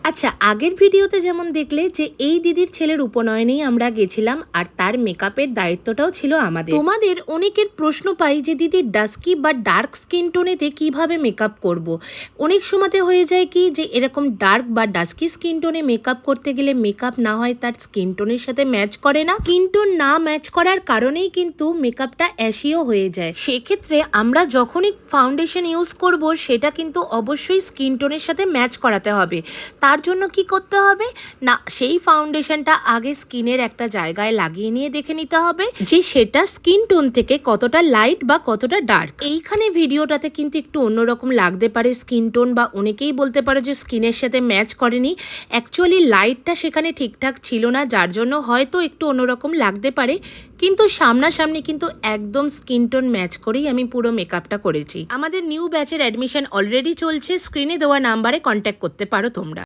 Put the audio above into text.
আচ্ছা, আগের ভিডিওতে যেমন দেখলে যে এই দিদির ছেলের উপনয়নেই আমরা গেছিলাম আর তার মেকআপের দায়িত্বটাও ছিল আমাদের। তোমাদের অনেকের প্রশ্ন পাই যে দিদি ডাস্কি বা ডার্ক স্কিন টোনেতে কিভাবে মেকআপ করব। অনেক সময়তে হয়ে যায় কি যে এরকম ডার্ক বা ডাস্কি স্কিন টোনে মেকআপ করতে গেলে মেকআপ না হয় তার স্কিন টোনের সাথে ম্যাচ করে না। স্কিন টোন না ম্যাচ করার কারণেই কিন্তু মেকআপটা অ্যাশিও হয়ে যায়। সেক্ষেত্রে আমরা যখনই ফাউন্ডেশন ইউজ করব সেটা কিন্তু অবশ্যই স্কিন টোনের সাথে ম্যাচ করাতে হবে। তার জন্য কি করতে হবে না, সেই ফাউন্ডেশনটা আগে স্কিনের একটা জায়গায় লাগিয়ে নিয়ে দেখে নিতে হবে যে সেটা স্কিন টোন থেকে কতটা লাইট বা কতটা ডার্ক। এইখানে ভিডিওটাতে কিন্তু একটু অন্যরকম লাগতে পারে স্কিন টোন, বা অনেকেই বলতে পারে যে স্কিনের সাথে ম্যাচ করেনি। অ্যাকচুয়ালি লাইটটা সেখানে ঠিকঠাক ছিল না, যার জন্য হয়তো একটু অন্যরকম লাগতে পারে, কিন্তু সামনাসামনি কিন্তু একদম স্কিন টোন ম্যাচ করেই আমি পুরো মেকআপটা করেছি। আমাদের নিউ ব্যাচের অ্যাডমিশন অলরেডি চলছে, স্ক্রিনে দেওয়া নাম্বারে কন্ট্যাক্ট করতে পারো তোমরা।